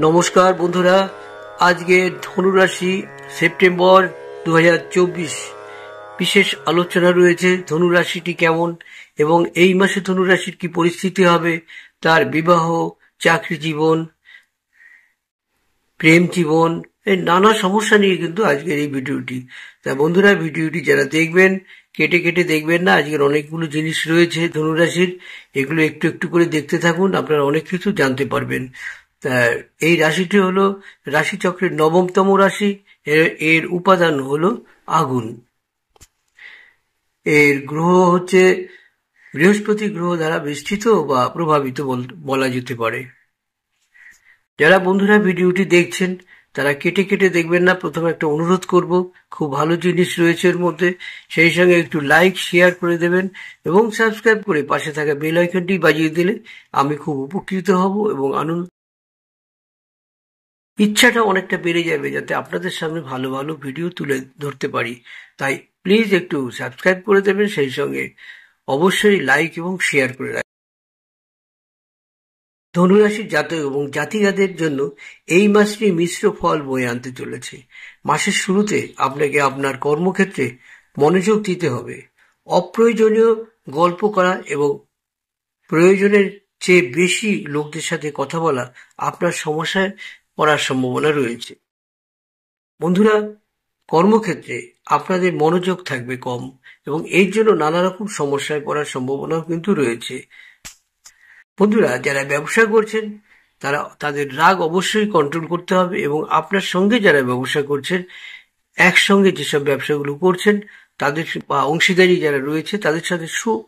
নমস্কার বন্ধুরা, আজকে ধনুরাশি সেপ্টেম্বর 2024 বিশেষ আলোচনা রয়েছে। ধনুরাশিটি কেমন এবং এই মাসে ধনুরাশির কি পরিস্থিতি হবে, তার বিবাহ, চাকরি জীবন, প্রেম জীবন, এই নানা সমস্যা নিয়ে কিন্তু আজকের এই ভিডিওটি। তা বন্ধুরা, ভিডিওটি যারা দেখবেন কেটে কেটে দেখবেন না। আজকের অনেকগুলো জিনিস রয়েছে ধনুরাশির, এগুলো একটু একটু করে দেখতে থাকুন, আপনারা অনেক কিছু জানতে পারবেন। তা এই রাশিটি হলো রাশিচক্রের 9তম রাশি। এর উপাদান হলো আগুন। এর গ্রহ হচ্ছে বৃহস্পতি গ্রহ দ্বারা বেষ্টিত বা প্রভাবিত বলা যেতে পারে। যারা বন্ধুরা ভিডিওটি দেখছেন তারা কেটে কেটে দেখবেন না। প্রথমে একটা অনুরোধ করব, খুব ভালো জিনিস রয়েছে এর মধ্যে, সেই সঙ্গে একটু লাইক শেয়ার করে দেবেন এবং সাবস্ক্রাইব করে পাশে থাকা বেল আইকনটি বাজিয়ে দিলে আমি খুব উপকৃত হব এবং ইচ্ছাটা অনেকটা বেড়ে যাবে যাতে আপনাদের সামনে ভালো ভালো ভিডিও তুলে ধরতে পারি। তাই প্লিজ একটু সাবস্ক্রাইব করে দেবেন, সেই সঙ্গে অবশ্যই লাইক এবং শেয়ার করে রাখবেন। ধনুরাশির জাতক এবং জাতিকাদের জন্য এই মাসটি মিশ্র ফল বয়ে আনতে চলেছে। মাসের শুরুতে আপনাকে আপনার কর্মক্ষেত্রে মনোযোগ দিতে হবে। অপ্রয়োজনীয় গল্প করা এবং প্রয়োজনের চেয়ে বেশি লোকদের সাথে কথা বলা আপনার সমস্যায় পড়ার সম্ভাবনা রয়েছে। বন্ধুরা, কর্মক্ষেত্রে আপনাদের মনোযোগ থাকবে কম এবং এর জন্য নানা রকম সমস্যায় পড়ার সম্ভাবনাও কিন্তু রয়েছে। বন্ধুরা, যারা ব্যবসা করছেন তারা তাদের রাগ অবশ্যই কন্ট্রোল করতে হবে এবং আপনার সঙ্গে যারা ব্যবসা করছেন, একসঙ্গে যেসব ব্যবসাগুলো করছেন তাদের বা অংশীদারি যারা রয়েছে তাদের সাথে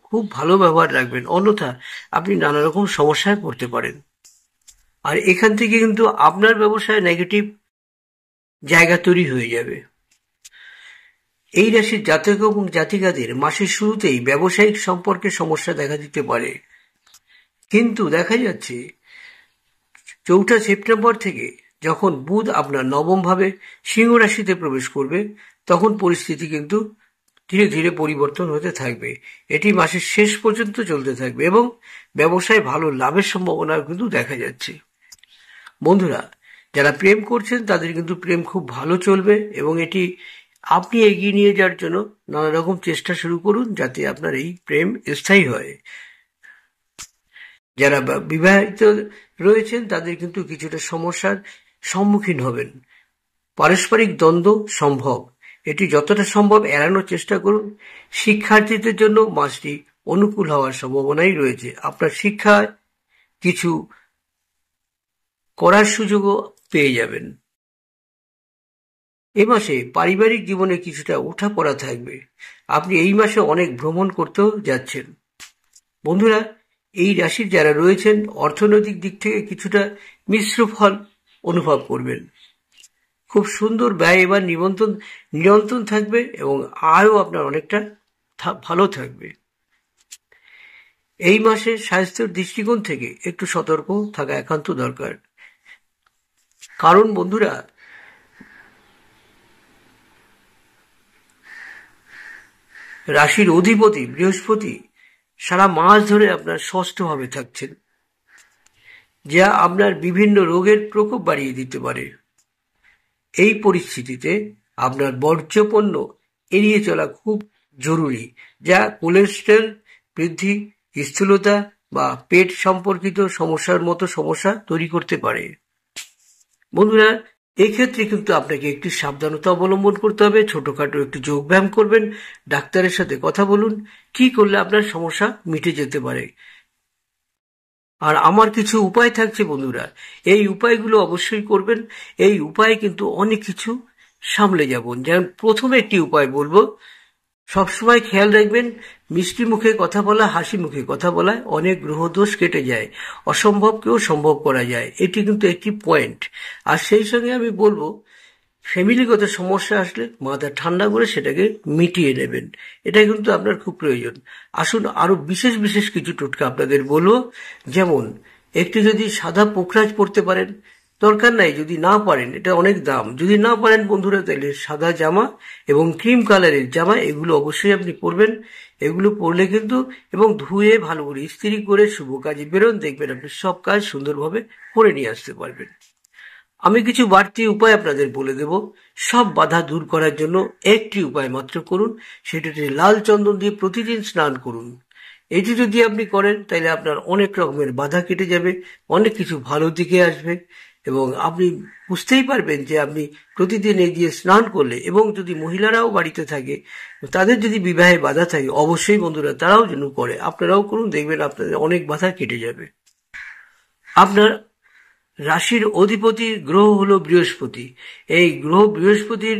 খুব ভালো ব্যবহার রাখবেন, অন্যথা আপনি নানা রকম সমস্যায় পড়তে পারেন। আর এখান থেকে কিন্তু আপনার ব্যবসায় নেগেটিভ জায়গা তৈরি হয়ে যাবে। এই রাশির জাতক এবং জাতিকাদের মাসের শুরুতেই ব্যবসায়িক সম্পর্কে সমস্যা দেখা দিতে পারে, কিন্তু দেখা যাচ্ছে 4 সেপ্টেম্বর থেকে যখন বুধ আপনার 9ম ভাবে সিংহ রাশিতে প্রবেশ করবে তখন পরিস্থিতি কিন্তু ধীরে ধীরে পরিবর্তন হতে থাকবে। এটি মাসের শেষ পর্যন্ত চলতে থাকবে এবং ব্যবসায় ভালো লাভের সম্ভাবনা কিন্তু দেখা যাচ্ছে। বন্ধুরা, যারা প্রেম করছেন তাদের কিন্তু প্রেম খুব ভালো চলবে এবং এটি আপনি এগিয়ে নিয়ে যাওয়ার জন্য নানা রকম চেষ্টা শুরু করুন যাতে আপনার এই প্রেম স্থায়ী হয়। যারা বিবাহিত রয়েছেন তাদের কিন্তু কিছুটা সমস্যার সম্মুখীন হবেন। পারস্পরিক দ্বন্দ্ব সম্ভব, এটি যতটা সম্ভব এড়ানোর চেষ্টা করুন। শিক্ষার্থীদের জন্য মাসটি অনুকূল হওয়ার সম্ভাবনাই রয়েছে। আপনার শিক্ষায় কিছু করার সুযোগও পেয়ে যাবেন। এ মাসে পারিবারিক জীবনে কিছুটা ওঠাপড়া থাকবে। আপনি এই মাসে অনেক ভ্রমণ করতেও যাচ্ছেন। বন্ধুরা, এই রাশির যারা রয়েছেন অর্থনৈতিক দিক থেকে কিছুটা মিশ্র ফল অনুভব করবেন। খুব সুন্দর ব্যয় এবার নিয়ন্ত্রণ থাকবে এবং আয়ও আপনার অনেকটা ভালো থাকবে। এই মাসে স্বাস্থ্যের দৃষ্টিকোণ থেকে একটু সতর্ক থাকা একান্ত দরকার, কারণ বন্ধুরা রাশির অধিপতি বৃহস্পতি সারা মাস ধরে আপনার ষষ্ঠভাবে থাকছেন, যা আপনার বিভিন্ন রোগের প্রকোপ বাড়িয়ে দিতে পারে। এই পরিস্থিতিতে আপনার বর্জ্য পণ্য এড়িয়ে চলা খুব জরুরি, যা কোলেস্টেরল বৃদ্ধি, স্থূলতা বা পেট সম্পর্কিত সমস্যার মতো সমস্যা তৈরি করতে পারে। বন্ধুরা, এক্ষেত্রে কিন্তু আপনাকে একটি সাবধানতা অবলম্বন করতে হবে। ছোটখাটো একটু যোগব্যায়াম করবেন, ডাক্তারের সাথে কথা বলুন, কি করলে আপনার সমস্যা মিটে যেতে পারে। আর আমার কিছু উপায় থাকছে বন্ধুরা, এই উপায়গুলো অবশ্যই করবেন। এই উপায়ে কিন্তু অনেক কিছু সামলে যাব। যেমন প্রথমে একটি উপায় বলবো, সবসময় খেয়াল রাখবেন মিষ্টি মুখে কথা বলা, হাসি মুখে কথা বলায় অনেক গ্রহদোষ কেটে যায়, অসম্ভবকেও সম্ভব করা যায়। এটি কিন্তু একটি পয়েন্ট। আর সেই সঙ্গে আমি বলবো ফ্যামিলিগত সমস্যা আসলে মাথা ঠান্ডা করে সেটাকে মিটিয়ে নেবেন, এটা কিন্তু আপনার খুব প্রয়োজন। আসুন আরো বিশেষ বিশেষ কিছু টোটকা আপনাদের বলবো। যেমন একটি যদি সাদা পোখরাজ পড়তে পারেন, দরকার নাই, যদি না পারেন, এটা অনেক দাম, যদি না পারেন বন্ধুরা তাহলে সাদা জামা এবং ক্রিম কালারের জামা এগুলো অবশ্যই আপনি পরবেন। এগুলো পরলে কিন্তু এবং ধুয়ে ভালো করে ইস্ত্রি করে শুভ কাজে বেরোন, দেখবেন আপনি সব কাজ সুন্দরভাবে করে নিয়ে আসতে পারবেন। আমি কিছু বাড়তি উপায় আপনাদের বলে দেব। সব বাধা দূর করার জন্য একটি উপায় মাত্র করুন, সেটা হচ্ছে লাল চন্দন দিয়ে প্রতিদিন স্নান করুন। এটি যদি আপনি করেন তাহলে আপনার অনেক রকমের বাধা কেটে যাবে, অনেক কিছু ভালো দিকে আসবে এবং আপনি বুঝতেই পারবেন যে আপনি প্রতিদিন এই দিয়ে স্নান করলে, এবং যদি মহিলারাও বাড়িতে থাকে, তাদের যদি বিবাহে বাধা থাকে, অবশ্যই বন্ধুরা তারাও যেন করে, আপনারাও করুন, দেখবেন আপনাদের অনেক বাধা কেটে যাবে। আপনার রাশির অধিপতি গ্রহ হলো বৃহস্পতি। এই গ্রহ বৃহস্পতির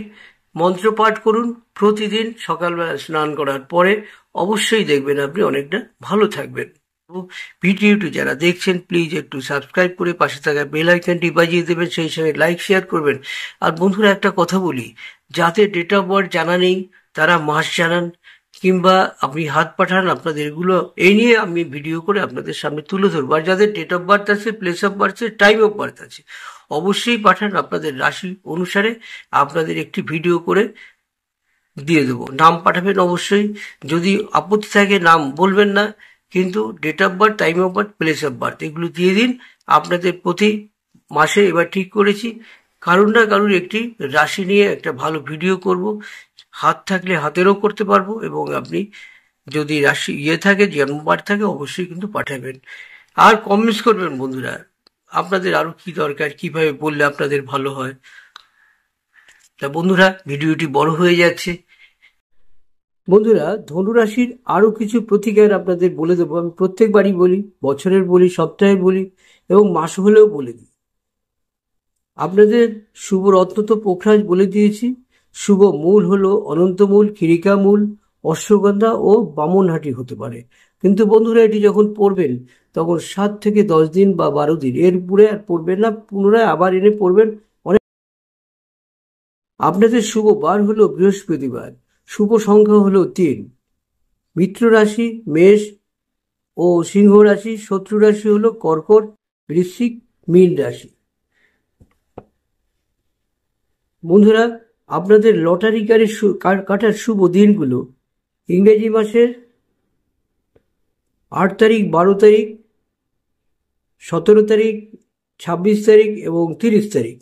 মন্ত্র পাঠ করুন প্রতিদিন সকালবেলা স্নান করার পরে, অবশ্যই দেখবেন আপনি অনেকটা ভালো থাকবেন। ভিডিওটি যারা দেখছেন প্লিজ একটু সাবস্ক্রাইব করে পাশে থাকা বেল আইকনটি বাজিয়ে দেবেন, সেই সঙ্গে লাইক শেয়ার করবেন। আর বন্ধুরা একটা কথা বলি, যাদের ডেট অফ বার্থ জানা নেই তারা মাস জানান, কিংবা আপনি হাত পাঠান, আপনাদের এগুলো এই নিয়ে আমি ভিডিও করে আপনাদের সামনে তুলে ধরবো। আর যাদের ডেট অফ বার্থ আছে, প্লেস অফ বার্থ আছে, টাইম অফ বার্থ আছে, অবশ্যই পাঠান, আপনাদের রাশি অনুসারে আপনাদের একটি ভিডিও করে দিয়ে দেবো। নাম পাঠাবেন অবশ্যই, যদি আপত্তি থাকে নাম বলবেন না, কিন্তু date of birth, time of birth, place of birth এগুলো দিয়ে দিন। আপনাদের প্রতি মাসে এবার ঠিক করেছি কারুর না কারুর একটি রাশি নিয়ে একটা ভালো ভিডিও করব। হাত থাকলে হাতেরও করতে পারবো, এবং আপনি যদি রাশি থাকে, জন্মবার থাকে, অবশ্যই কিন্তু পাঠাবেন। আর কমেন্টস করবেন বন্ধুরা, আপনাদের আরো কি দরকার, কিভাবে বললে আপনাদের ভালো হয়। তা বন্ধুরা, ভিডিওটি বড় হয়ে যাচ্ছে। বন্ধুরা, ধনুরাশির আরো কিছু প্রতিকার আপনাদের বলে দেবো। আমি প্রত্যেকবারই বলি, বছরের বলি, সপ্তাহে বলি এবং মাস হলেও বলে দিই। আপনাদের শুভ রত্ন তো পোখরাজ বলে দিয়েছি। শুভ মূল হলো অনন্তমূল, খিরিকা মূল, অশ্বগন্ধা ও বামনহাটি হতে পারে। কিন্তু বন্ধুরা, এটি যখন পড়বেন তখন 7 থেকে 10 দিন বা 12 দিন এর উপরে আর পড়বেন না, পুনরায় আবার এনে পড়বেন। আপনাদের শুভ বার হলো বৃহস্পতিবার। শুভ সংখ্যা হলো 3। মিত্র রাশি মেষ ও সিংহ রাশি, শত্রু রাশি হলো কর্কট, বৃশ্চিক, মীন রাশি। বন্ধুরা, আপনাদের লটারি কাটার শুভ দিনগুলো ইংরেজি মাসের 8 তারিখ, 12 তারিখ, 17 তারিখ, 26 তারিখ এবং 30 তারিখ।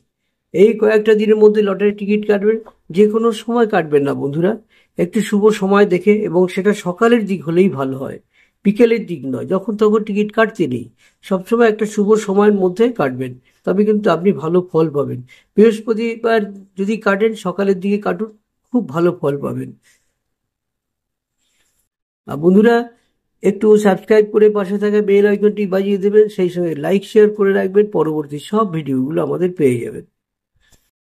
এই কয়েকটা দিনের মধ্যে লটারি টিকিট কাটবেন। যে কোনো সময় কাটবেন না বন্ধুরা, একটি শুভ সময় দেখে, এবং সেটা সকালের দিক হলেই ভালো হয়, বিকেলের দিক নয়। যখন তখন টিকিট কাটতে নেই, সবসময় একটা শুভ সময়ের মধ্যে কাটবেন, তবে কিন্তু আপনি ভালো ফল পাবেন। বৃহস্পতিবার যদি কাটেন, সকালের দিকে কাটুন, খুব ভালো ফল পাবেন। আর বন্ধুরা, একটু সাবস্ক্রাইব করে পাশে থাকা বেল আইকনটি বাজিয়ে দেবেন, সেই সঙ্গে লাইক শেয়ার করে রাখবেন, পরবর্তী সব ভিডিওগুলো আমাদের পেয়ে যাবেন।